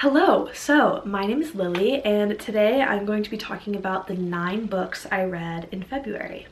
Hello, so my name is Lily and today I'm going to be talking about the 9 books I read in February.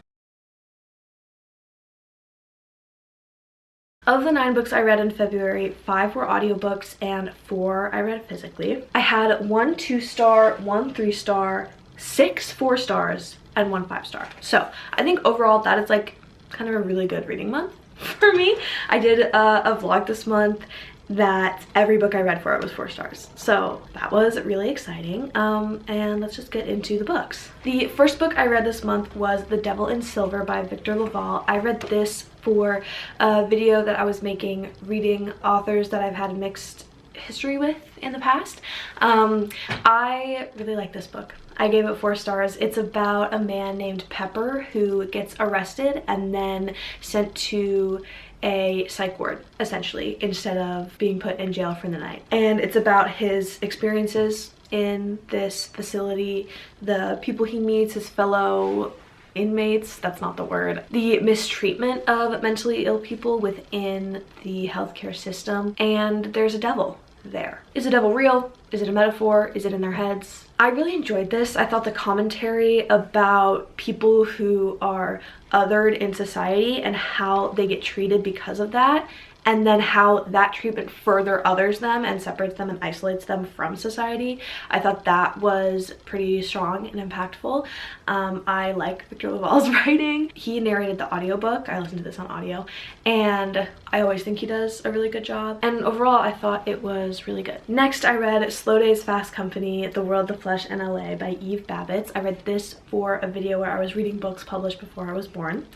Of the 9 books I read in February, 5 were audiobooks and 4 I read physically. I had 1 2-star, 1 3-star, 6 4-stars, and 1 5-star. So I think overall that is like kind of a really good reading month for me. I did a vlog this month that every book I read for it was 4 stars. So that was really exciting. And let's just get into the books. The first book I read this month was The Devil in Silver by Victor LaValle. I read this for a video that I was making reading authors that I've had mixed history with in the past. I really like this book. I gave it 4 stars. It's about a man named Pepper who gets arrested and then sent to a psych ward, essentially, instead of being put in jail for the night. And it's about his experiences in this facility, the people he meets, his fellow inmates, that's not the word, the mistreatment of mentally ill people within the healthcare system, and there's a devil there. Is the devil real? Is it a metaphor? Is it in their heads? I really enjoyed this. I thought the commentary about people who are othered in society and how they get treated because of that, and then how that treatment further others them and separates them and isolates them from society. I thought that was pretty strong and impactful. I like Victor LaValle's writing. He narrated the audiobook. I listened to this on audio, and I always think he does a really good job. And overall, I thought it was really good. Next, I read Slow Days, Fast Company, The World, the Flesh, and LA by Babitz. I read this for a video where I was reading books published before I was born.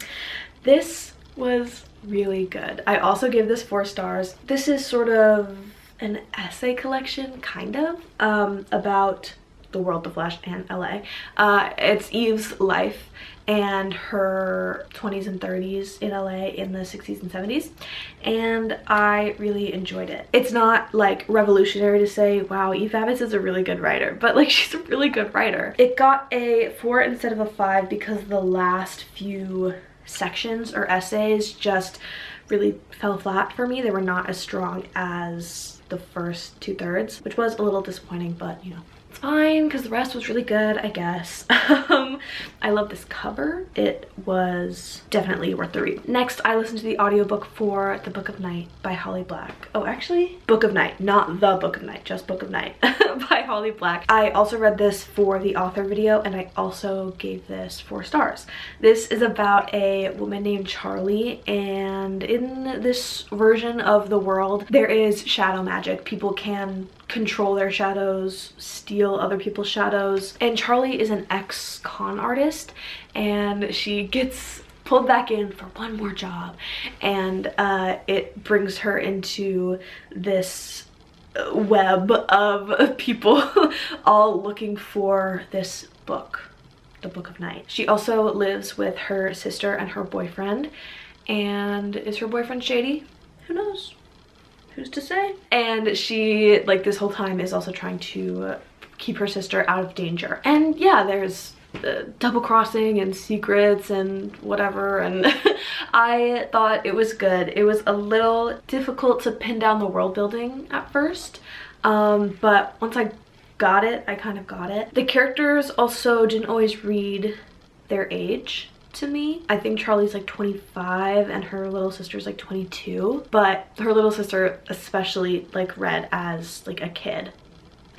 This was really good. I also gave this 4 stars. This is sort of an essay collection, kind of, about the world, the flesh, and LA. It's Eve's life and her 20s and 30s in LA in the 60s and 70s, and I really enjoyed it. It's not like revolutionary to say, wow, Eve Babitz is a really good writer, but like she's a really good writer. It got a 4 instead of a 5 because the last few sections or essays just really fell flat for me. They were not as strong as the first 2/3, which was a little disappointing, but you know, it's fine because the rest was really good, I guess. I love this cover. It was definitely worth the read. Next, I listened to the audiobook for The Book of Night by Holly Black. Oh, actually, Book of Night, not The Book of Night, just Book of Night by Holly Black. I also read this for the author video, and I also gave this 4 stars. This is about a woman named Charlie, and in this version of the world, there is shadow magic. People can control their shadows, steal other people's shadows, and Charlie is an ex-con artist, and she gets pulled back in for one more job, and it brings her into this web of people all looking for this book, The Book of Night. She also lives with her sister and her boyfriend, and is her boyfriend shady? Who knows? Who's to say? And she, like, this whole time is also trying to keep her sister out of danger. And yeah, there's double crossing and secrets and whatever, and I thought it was good. It was a little difficult to pin down the world building at first, but once I got it, I kind of got it. The characters also didn't always read their age to me. I think Charlie's like 25 and her little sister's like 22, but her little sister especially like read as like a kid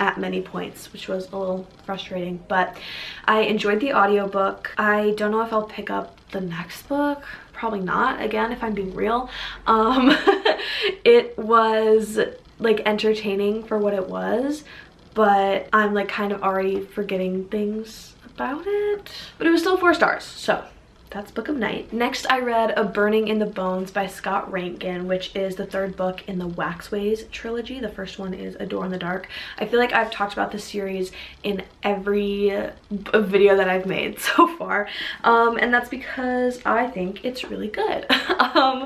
at many points, which was a little frustrating, but I enjoyed the audiobook. I don't know if I'll pick up the next book. Probably not, again, if I'm being real. It was like entertaining for what it was, but I'm like kind of already forgetting things about it. But it was still 4 stars, so that's Book of Night. Next, I read A Burning in the Bones by Scott Reintgen, which is the 3rd book in the Waxways trilogy. The first one is A Door in the Dark. I feel like I've talked about this series in every video that I've made so far, and that's because I think it's really good.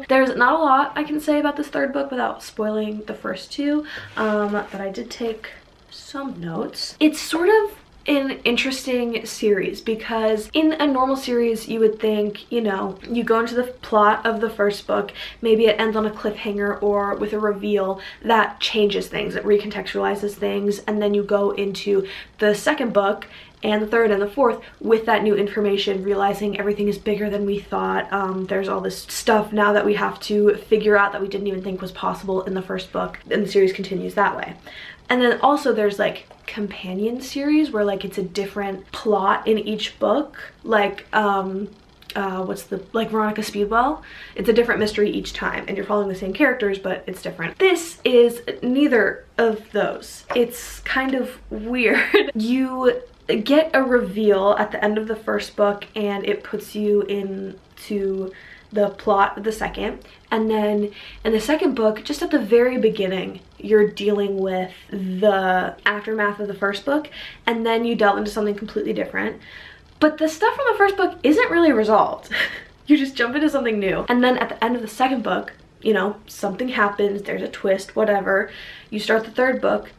There's not a lot I can say about this 3rd book without spoiling the first 2, but I did take some notes. It's sort of an interesting series because in a normal series you would think, you know, you go into the plot of the first book, maybe it ends on a cliffhanger or with a reveal that changes things, that recontextualizes things, and then you go into the second book and the third and the fourth with that new information, realizing everything is bigger than we thought. There's all this stuff now that we have to figure out that we didn't even think was possible in the first book, and the series continues that way. And then also there's like companion series where like it's a different plot in each book, like like Veronica Speedwell. It's a different mystery each time and you're following the same characters, but it's different. This is neither of those. It's kind of weird. You get a reveal at the end of the first book and it puts you into the plot of the second, and then in the second book, just at the very beginning, you're dealing with the aftermath of the first book, and then you delve into something completely different. But the stuff from the first book isn't really resolved. You just jump into something new, and then at the end of the second book, you know, something happens, there's a twist, whatever. You start the third book,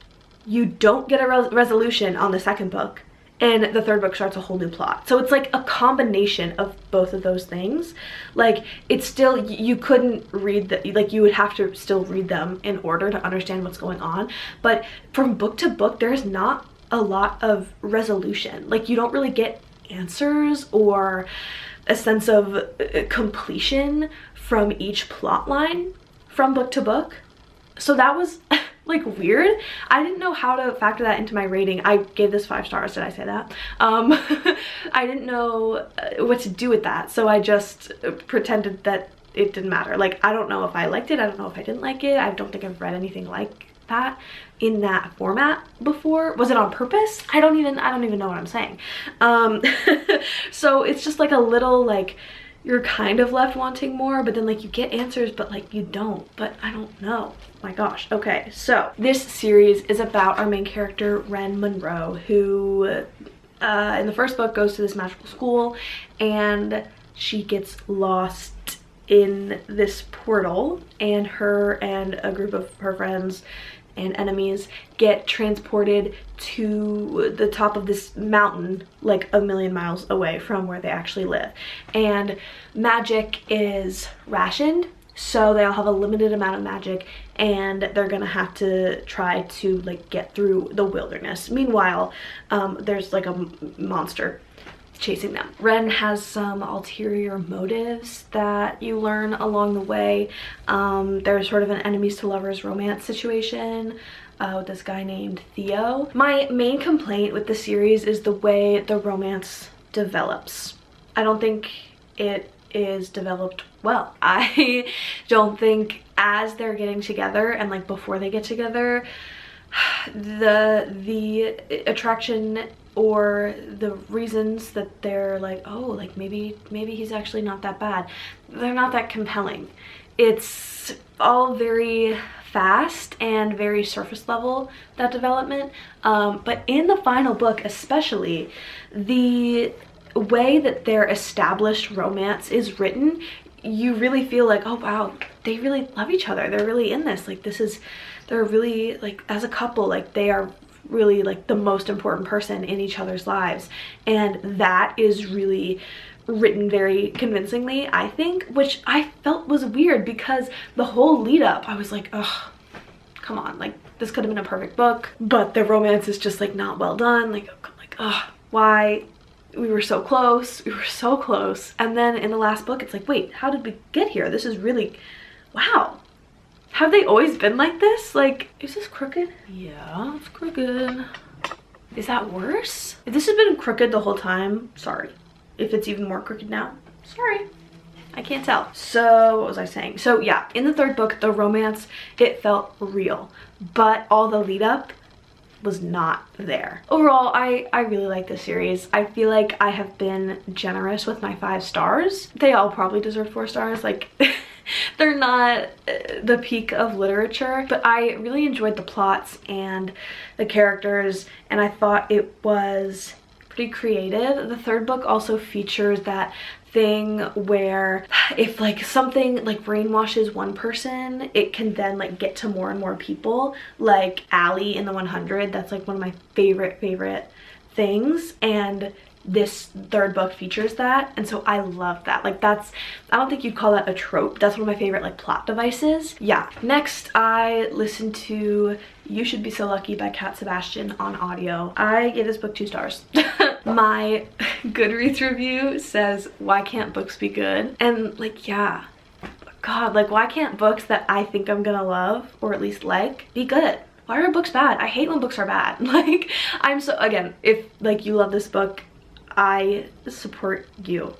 you don't get a resolution on the second book, and the third book starts a whole new plot. So it's like a combination of both of those things. Like, it's still, you couldn't read the, like, you would have to still read them in order to understand what's going on. But from book to book, there's not a lot of resolution. Like, you don't really get answers or a sense of completion from each plot line from book to book. So that was like weird. I didn't know how to factor that into my rating. I gave this 5 stars. Did I say that? I didn't know what to do with that, so I just pretended that it didn't matter. Like, I don't know if I liked it, I don't know if I didn't like it. I don't think I've read anything like that in that format before. Was it on purpose? I don't even know what I'm saying. So it's just like a little, like, you're kind of left wanting more, but then like you get answers, but like you don't. But I don't know. My gosh. Okay, so this series is about our main character, Ren Monroe, who in the first book goes to this magical school and she gets lost in this portal, and her and a group of her friends and enemies get transported to the top of this mountain like a million miles away from where they actually live. And magic is rationed, so they all have a limited amount of magic and they're gonna have to try to like get through the wilderness. Meanwhile, there's like a monster chasing them. Ren has some ulterior motives that you learn along the way. There's sort of an enemies to lovers romance situation with this guy named Theo. My main complaint with the series is the way the romance develops. I don't think it is developed well. I don't think as they're getting together and like before they get together, the attraction or the reasons that they're like, oh, like maybe he's actually not that bad, they're not that compelling. It's all very fast and very surface level, that development. But in the final book especially, the way that their established romance is written, you really feel like, oh wow, they really love each other, they're really in this, like this is, they're really like, as a couple, like they are really like the most important person in each other's lives. And that is really written very convincingly, I think, which I felt was weird because the whole lead up I was like, oh come on, like this could have been a perfect book, but the romance is just like not well done. Like oh, why? We were so close, we were so close. And then in the last book it's like, wait, how did we get here? This is really, wow, have they always been like this? Like, is this crooked? Yeah, it's crooked. Is that worse? If this has been crooked the whole time, sorry. If it's even more crooked now, sorry. I can't tell. So what was I saying? So yeah, in the third book, the romance, it felt real, but all the lead up was not there. Overall, I really like this series. I feel like I have been generous with my 5 stars. They all probably deserve 4 stars. Like, they're not the peak of literature, but I really enjoyed the plots and the characters, and I thought it was pretty creative. The third book also features that thing where if like something like brainwashes one person, it can then like get to more and more people, like Allie in the 100. That's like one of my favorite things, and this third book features that, and so I love that. Like, that's, I don't think you'd call that a trope. That's one of my favorite like plot devices. Yeah. Next, I listened to You Should Be So Lucky by Sebastian on audio. I gave this book 2 stars. My Goodreads review says, why can't books be good? And like, yeah, God, like, why can't books that I think I'm gonna love, or at least like, be good? Why are books bad? I hate when books are bad. Like, I'm so, again, if like you love this book, I support you.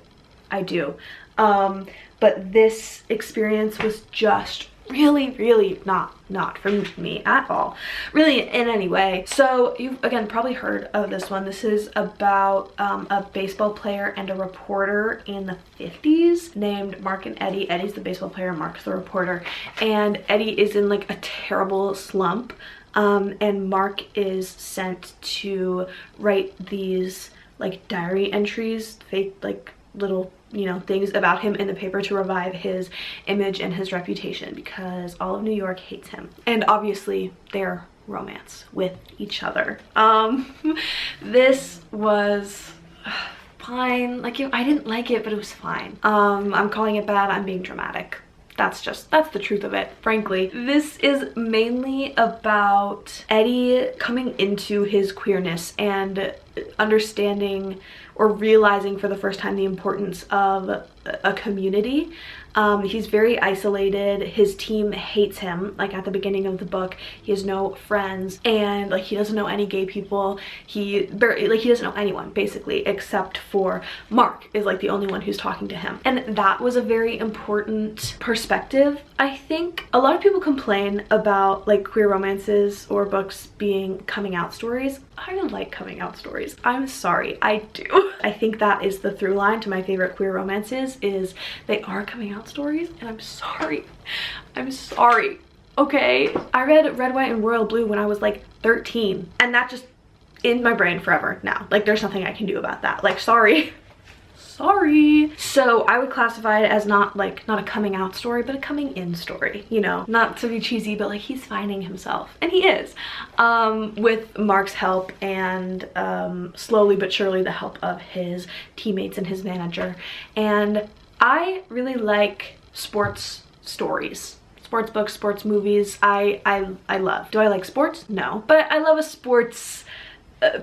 I do. But this experience was just really not for me at all, really, in any way. So you've again probably heard of this one. This is about a baseball player and a reporter in the 50s named Mark and Eddie. Eddie's the baseball player, Mark's the reporter, and Eddie is in like a terrible slump, and Mark is sent to write these like diary entries, fake like little, you know, things about him in the paper to revive his image and his reputation, because all of New York hates him, and obviously their romance with each other. This was fine. Like, I didn't like it, but it was fine. I'm calling it bad. I'm being dramatic. That's the truth of it, frankly. This is mainly about Eddie coming into his queerness and understanding or realizing for the first time the importance of a community. He's very isolated. His team hates him. Like, at the beginning of the book, he has no friends, and like he doesn't know any gay people. He doesn't know anyone basically, except for Mark is like the only one who's talking to him. And that was a very important perspective, I think. A lot of people complain about like queer romances or books being coming out stories. I don't like coming out stories. I'm sorry, I do. I think that is the through line to my favorite queer romances, is they are coming out stories, and I'm sorry. I'm sorry. Okay, I read Red, White, and Royal Blue when I was like 13, and that just in my brain forever now. Like, there's nothing I can do about that. Like, sorry. Sorry. So I would classify it as not a coming out story, but a coming in story, you know, not to be cheesy, but like he's finding himself, and he is, with Mark's help and slowly but surely the help of his teammates and his manager. And I really like sports stories, sports books, sports movies. I love. Do I like sports? No, but I love a sports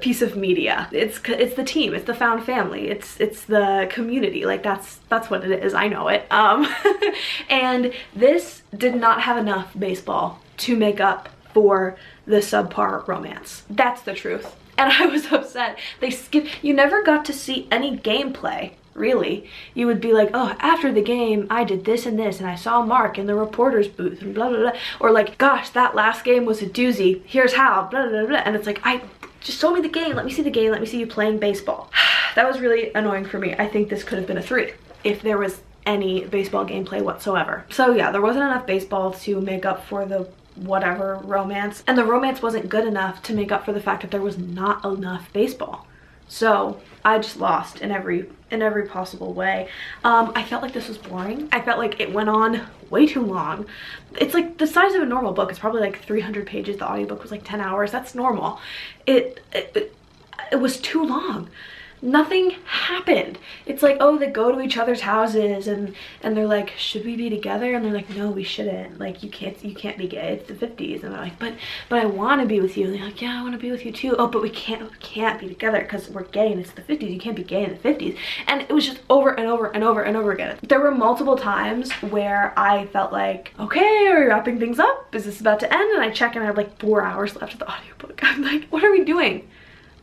piece of media. It's the team, it's the found family, it's the community. Like, that's what it is. I know it. And this did not have enough baseball to make up for the subpar romance. That's the truth. And I was upset. They skipped. You never got to see any gameplay, really. You would be like, oh, after the game I did this and this, and I saw Mark in the reporter's booth, and blah blah blah, or like, gosh, that last game was a doozy, here's how, blah blah blah. And it's like, just show me the game, let me see the game, let me see you playing baseball. That was really annoying for me. I think this could have been a 3 if there was any baseball gameplay whatsoever. So yeah, there wasn't enough baseball to make up for the whatever romance, and the romance wasn't good enough to make up for the fact that there was not enough baseball. So I just lost in every possible way. I felt like this was boring. I felt like it went on way too long. It's like the size of a normal book. It's probably like 300 pages. The audiobook was like 10 hours. That's normal. It was too long. Nothing happened. It's like, oh, they go to each other's houses and they're like, should we be together? And they're like, no, we shouldn't. Like, you can't be gay. It's the 50s. And they're like, but I want to be with you. And they're like, yeah, I want to be with you too. Oh, but we can't be together because we're gay and it's the 50s. You can't be gay in the 50s. And it was just over and over and over and over again. There were multiple times where I felt like, okay, are we wrapping things up? Is this about to end? And I check and I have like 4 hours left of the audiobook. I'm like, what are we doing?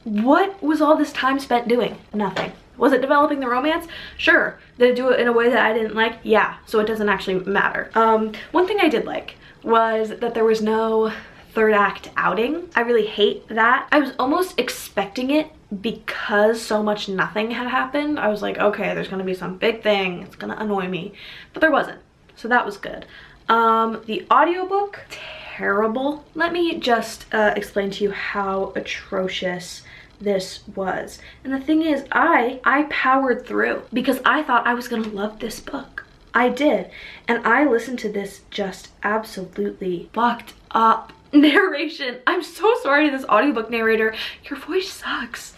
What was all this time spent doing? Nothing. Was it developing the romance? Sure. Did it do it in a way that I didn't like? Yeah. So it doesn't actually matter. One thing I did like was that there was no third act outing. I really hate that. I was almost expecting it because so much nothing had happened. I was like, okay, there's gonna be some big thing. It's gonna annoy me. But there wasn't. So that was good. The audiobook, terrible. Let me just explain to you how atrocious this was. And the thing is, I powered through because I thought I was gonna love this book. I did. And I listened to this just absolutely fucked up narration. I'm so sorry to this audiobook narrator. Your voice sucks.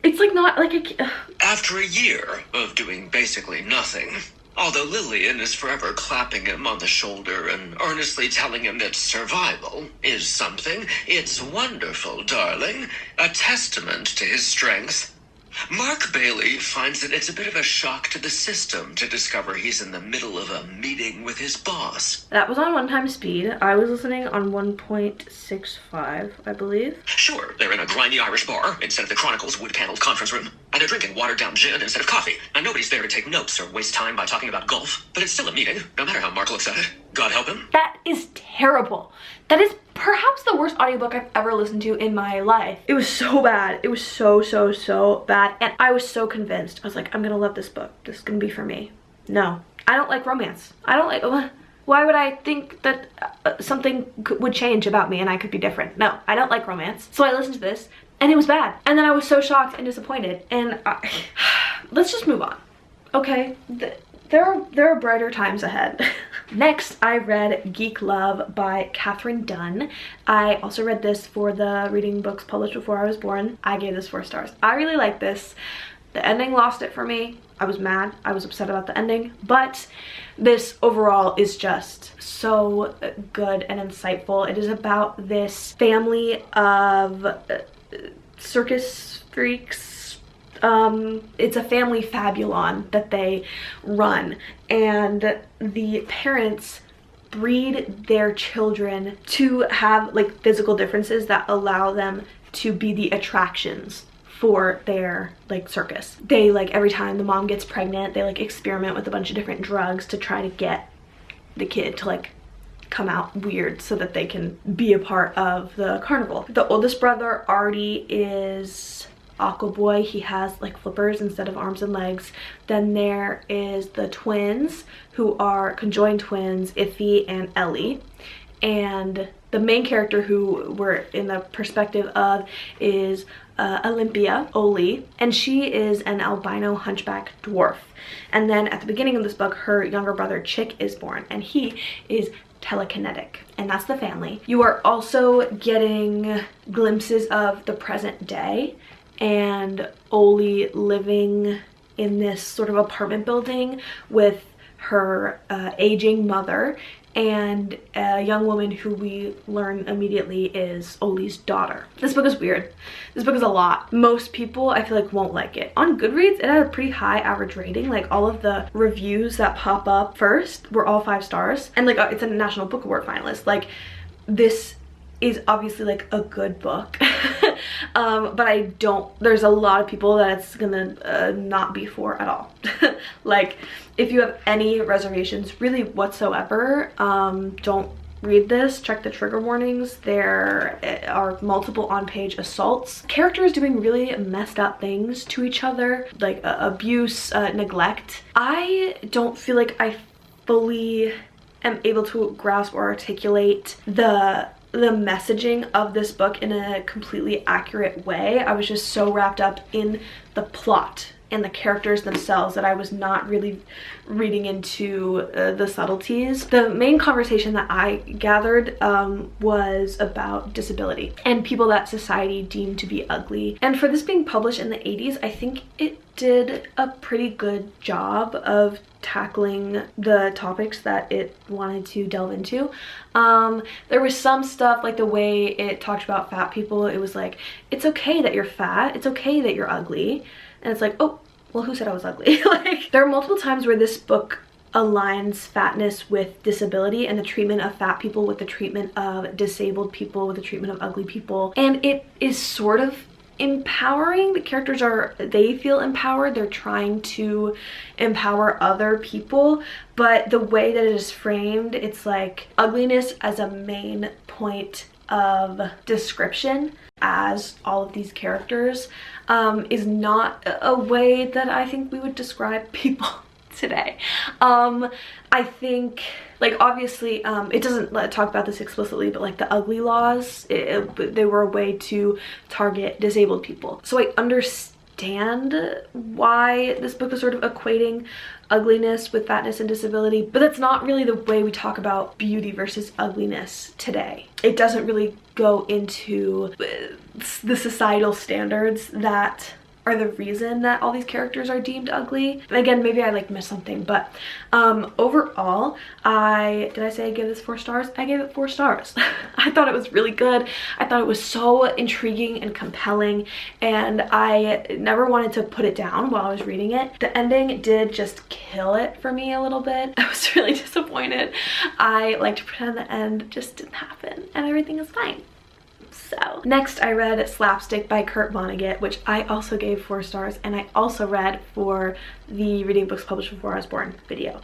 It's like not like After a year of doing basically nothing, although Lillian is forever clapping him on the shoulder and earnestly telling him that survival is something, it's wonderful, darling, a testament to his strength. Mark Bailey finds that it's a bit of a shock to the system to discover he's in the middle of a meeting with his boss. That was on 1x speed. I was listening on 1.65, I believe. Sure, they're in a grimy Irish bar instead of the Chronicle's wood-paneled conference room. And they're drinking watered-down gin instead of coffee. And nobody's there to take notes or waste time by talking about golf. But it's still a meeting, no matter how Mark looks at it. God help him. That is terrible. That is perhaps the worst audiobook I've ever listened to in my life. It was so bad. It was so bad. And I was so convinced. I was like, I'm gonna love this book. This is gonna be for me. No. I don't like romance. I don't like... Why would I think that something would change about me and I could be different? No, I don't like romance. So I listened to this and it was bad. And then I was so shocked and disappointed. And let's just move on. Okay? There are brighter times ahead. Next, I read Geek Love by Katherine Dunn. I also read this for the reading books published before I was born. I gave this 4 stars. I really like this. The ending lost it for me. I was mad. I was upset about the ending. But this overall is just so good and insightful. It is about this family of circus freaks. It's a family fabulon that they run, and the parents breed their children to have like physical differences that allow them to be the attractions for their like circus. They like, every time the mom gets pregnant, they like experiment with a bunch of different drugs to try to get the kid to like come out weird so that they can be a part of the carnival. The oldest brother, Artie, is Aqua Boy. He has like flippers instead of arms and legs. Then there is the twins, who are conjoined twins, Iffy and Ellie. And the main character who we're in the perspective of is Olympia, Oli, and she is an albino hunchback dwarf. And then at the beginning of this book, her younger brother Chick is born, and he is telekinetic, and that's the family. You are also getting glimpses of the present day and Oli living in this sort of apartment building with her aging mother and a young woman who we learn immediately is Oli's daughter. This book is weird. This book is a lot. Most people, I feel like, won't like it. On Goodreads, it had a pretty high average rating. Like, all of the reviews that pop up first were all 5 stars. And like, it's a National Book Award finalist. Like, this is obviously like a good book. But there's a lot of people that it's gonna not be for at all. Like, if you have any reservations really whatsoever, don't read this. Check the trigger warnings. There are multiple on-page assaults, characters doing really messed up things to each other, like abuse, neglect. I don't feel like I fully am able to grasp or articulate the messaging of this book in a completely accurate way. I was just so wrapped up in the plot and the characters themselves that I was not really reading into the subtleties. The main conversation that I gathered was about disability and people that society deemed to be ugly. And for this being published in the 80s, I think it did a pretty good job of tackling the topics that it wanted to delve into. There was some stuff, like the way it talked about fat people. It was like, it's okay that you're fat, it's okay that you're ugly. And it's like, oh, well, who said I was ugly? Like, there are multiple times where this book aligns fatness with disability and the treatment of fat people with the treatment of disabled people, with the treatment of ugly people. And it is sort of empowering. The characters they feel empowered. They're trying to empower other people, but the way that it is framed, it's like ugliness as a main point of description as all of these characters is not a way that I think we would describe people today. I think, like, obviously it doesn't talk about this explicitly, but like the ugly laws, they were a way to target disabled people. So I understand why this book is sort of equating ugliness with fatness and disability, but that's not really the way we talk about beauty versus ugliness today. It doesn't really go into the societal standards that are the reason that all these characters are deemed ugly. Again, maybe I like missed something, but overall, did I say I gave this 4 stars? I gave it 4 stars. I thought it was really good. I thought it was so intriguing and compelling, and I never wanted to put it down while I was reading it. The ending did just kill it for me a little bit. I was really disappointed. I like to pretend the end just didn't happen and everything is fine. So next I read Slapstick by Vonnegut, which I also gave 4 stars, and I also read for the Reading Books Published Before I Was Born video.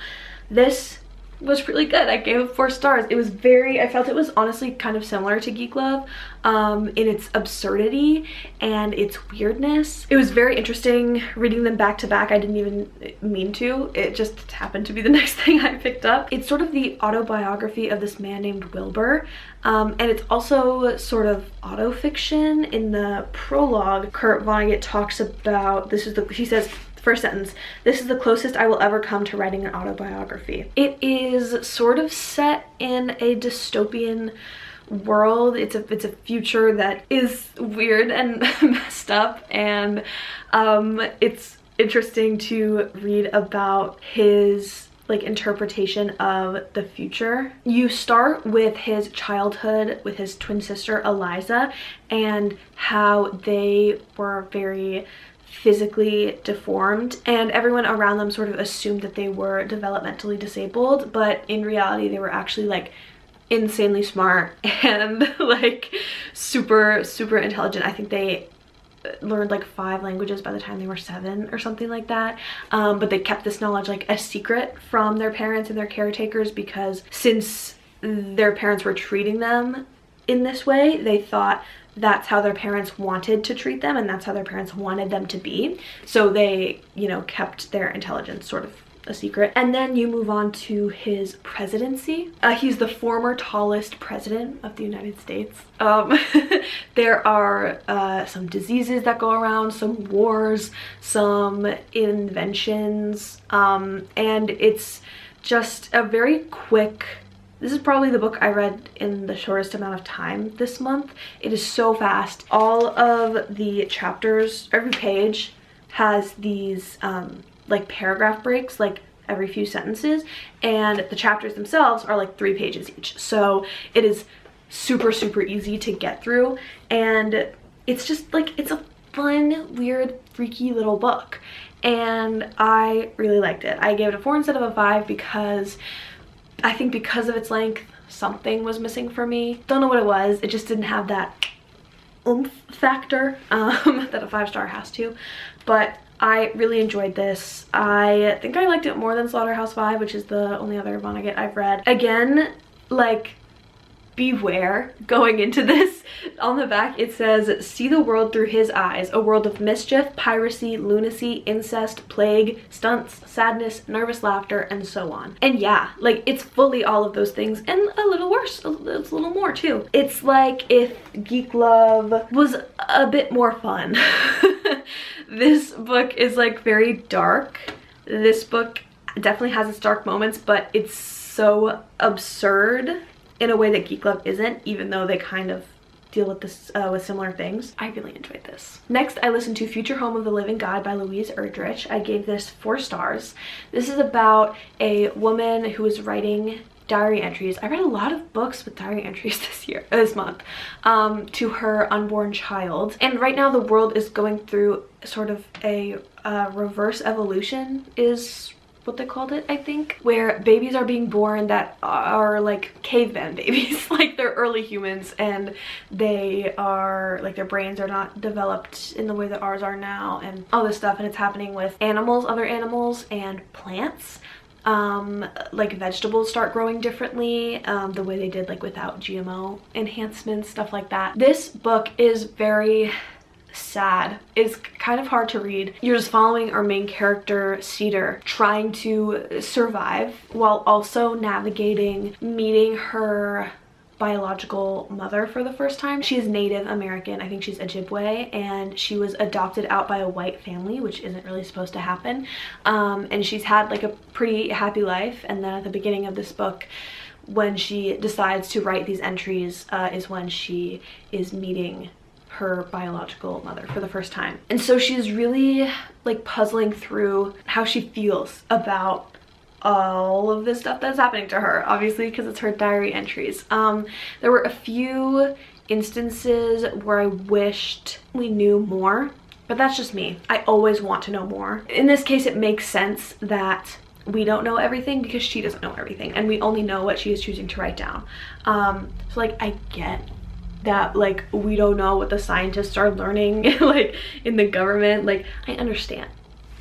This was really good. I gave it 4 stars. It was I felt it was honestly kind of similar to Geek Love in its absurdity and its weirdness. It was very interesting reading them back to back. I didn't even mean to. It just happened to be the next thing I picked up. It's sort of the autobiography of this man named Wilbur, and it's also sort of auto-fiction. In the prologue, Vonnegut talks about, he says, first sentence, "This is the closest I will ever come to writing an autobiography." It is sort of set in a dystopian world. It's a future that is weird and messed up, and it's interesting to read about his like interpretation of the future. You start with his childhood with his twin sister Eliza and how they were very physically deformed, and everyone around them sort of assumed that they were developmentally disabled, but in reality they were actually like insanely smart and like super intelligent. I think they learned like 5 languages by the time they were 7 or something like that, but they kept this knowledge like a secret from their parents and their caretakers, because since their parents were treating them in this way, they thought that's how their parents wanted to treat them and that's how their parents wanted them to be. So they, you know, kept their intelligence sort of a secret. And then you move on to his presidency. He's the former tallest president of the United States. There are some diseases that go around, some wars, some inventions, and it's just a very quick. This is probably the book I read in the shortest amount of time this month. It is so fast. All of the chapters, every page has these like paragraph breaks, like every few sentences, and the chapters themselves are like 3 pages each. So it is super easy to get through, and it's just like, it's a fun, weird, freaky little book, and I really liked it. I gave it a 4 instead of a 5 because I think because of its length, something was missing for me. Don't know what it was. It just didn't have that oomph factor that a 5-star has to. But I really enjoyed this. I think I liked it more than Slaughterhouse-Five, which is the only other Vonnegut I've read. Again, like, beware going into this. On the back it says, "See the world through his eyes, a world of mischief, piracy, lunacy, incest, plague, stunts, sadness, nervous laughter, and so on." And yeah, like, it's fully all of those things and a little worse. It's a little more too. It's like if Geek Love was a bit more fun. This book is like very dark. This book definitely has its dark moments, but it's so absurd in a way that Geek Love isn't, even though they kind of deal with this with similar things. I really enjoyed this. Next, I listened to Future Home of the Living God by Louise Erdrich. I gave this 4 stars. This is about a woman who is writing diary entries. I read a lot of books with diary entries this month, to her unborn child. And right now the world is going through sort of a reverse evolution is what they called it, I think, where babies are being born that are like caveman babies. Like, they're early humans and they are like, their brains are not developed in the way that ours are now, and all this stuff. And it's happening with animals, other animals, and plants. Like, vegetables start growing differently, the way they did like without GMO enhancements, stuff like that. This book is very sad. It's kind of hard to read. You're just following our main character Cedar trying to survive while also navigating meeting her biological mother for the first time. She is Native American. I think she's Ojibwe, and she was adopted out by a white family, which isn't really supposed to happen. And she's had like a pretty happy life, and then at the beginning of this book, when she decides to write these entries, is when she is meeting her biological mother for the first time. And so she's really like puzzling through how she feels about all of this stuff that's happening to her, obviously because it's her diary entries. There were a few instances where I wished we knew more, but that's just me. I always want to know more. In this case, it makes sense that we don't know everything because she doesn't know everything, and we only know what she is choosing to write down. So like I get that like we don't know what the scientists are learning like in the government, like I understand,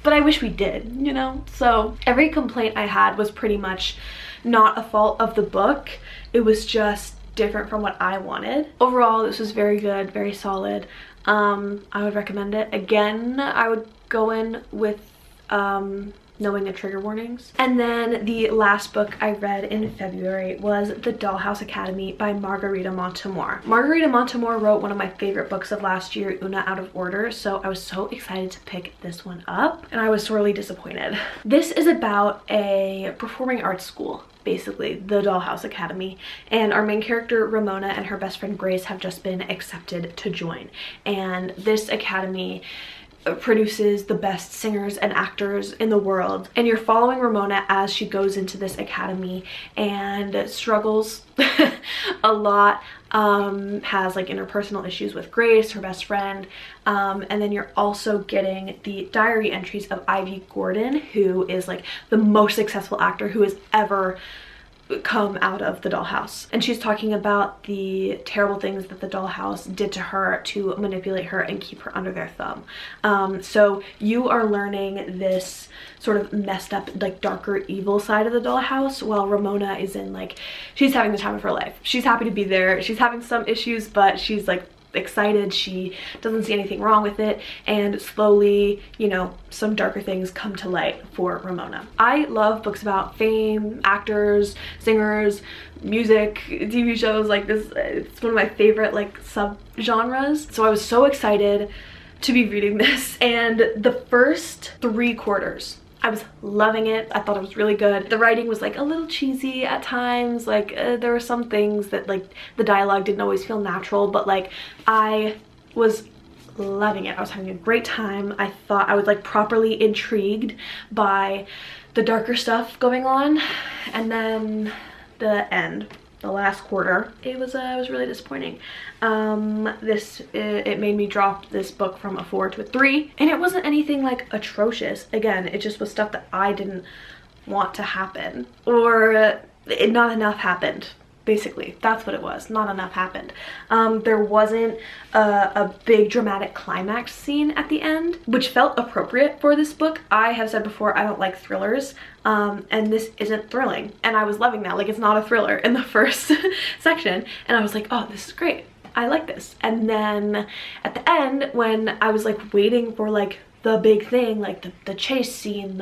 but I wish we did, you know? So every complaint I had was pretty much not a fault of the book. It was just different from what I wanted. Overall, this was very good, very solid. I would recommend it. Again, I would go in with knowing the trigger warnings. And then the last book I read in February was The Dollhouse Academy by Margarita Montimore. Margarita Montimore wrote one of my favorite books of last year, Una Out of Order, so I was so excited to pick this one up, and I was sorely disappointed. This is about a performing arts school, basically the Dollhouse Academy, and our main character Ramona and her best friend Grace have just been accepted to join, and this academy produces the best singers and actors in the world, and you're following Ramona as she goes into this academy and struggles a lot, has like interpersonal issues with Grace, her best friend, and then you're also getting the diary entries of Ivy Gordon, who is like the most successful actor who has ever come out of the Dollhouse, and she's talking about the terrible things that the Dollhouse did to her to manipulate her and keep her under their thumb. So you are learning this sort of messed up, like darker evil side of the Dollhouse, while Ramona is in like, she's having the time of her life. She's happy to be there. She's having some issues, but she's like excited. She doesn't see anything wrong with it, and slowly, you know, some darker things come to light for Ramona. I love books about fame, actors, singers, music, TV shows like this. It's one of my favorite like sub-genres, so I was so excited to be reading this, and the first 3 quarters I was loving it. I thought it was really good. The writing was like a little cheesy at times, like there were some things that like the dialogue didn't always feel natural, but like I was loving it. I was having a great time. I thought I was like properly intrigued by the darker stuff going on, and then the end, the last quarter, it was really disappointing. It made me drop this book from a 4 to a 3, and it wasn't anything like atrocious. Again, it just was stuff that I didn't want to happen, or not enough happened. Basically, that's what it was. Not enough happened. There wasn't a big dramatic climax scene at the end, which felt appropriate for this book. I have said before, I don't like thrillers, and this isn't thrilling, and I was loving that. Like, it's not a thriller in the first section, and I was like, oh, this is great. I like this. And then at the end, when I was like waiting for like the big thing, like the chase scene,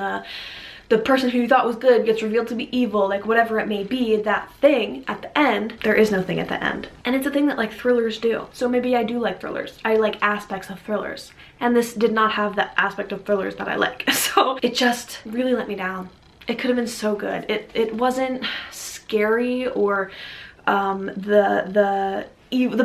the person who you thought was good gets revealed to be evil, like whatever it may be, that thing at the end, there is no thing at the end. And it's a thing that like thrillers do. So maybe I do like thrillers. I like aspects of thrillers. And this did not have the aspect of thrillers that I like. So it just really let me down. It could have been so good. It wasn't scary, or the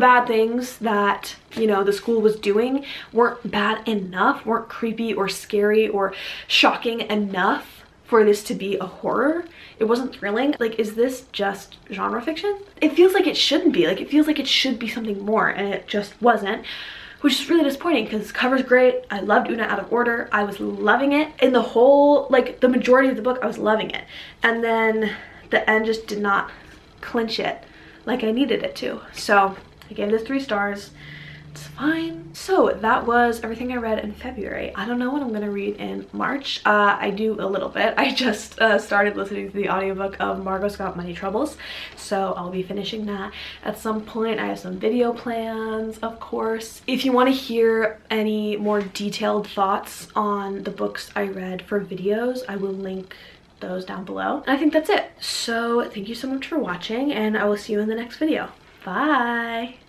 bad things that, you know, the school was doing weren't bad enough, weren't creepy or scary or shocking enough for this to be a horror. It wasn't thrilling. Like, is this just genre fiction? It feels like it shouldn't be. Like, it feels like it should be something more, and it just wasn't, which is really disappointing because the cover's great. I loved Una Out of Order. I was loving it. In the whole, like, the majority of the book, I was loving it. And then the end just did not clinch it like I needed it to. So I gave this 3 stars. It's fine. So that was everything I read in February. I don't know what I'm gonna read in March. I do a little bit. I just started listening to the audiobook of Margot's Got Money Troubles, so I'll be finishing that at some point. I have some video plans, of course. If you want to hear any more detailed thoughts on the books I read for videos, I will link those down below. And I think that's it. So thank you so much for watching, and I will see you in the next video. Bye!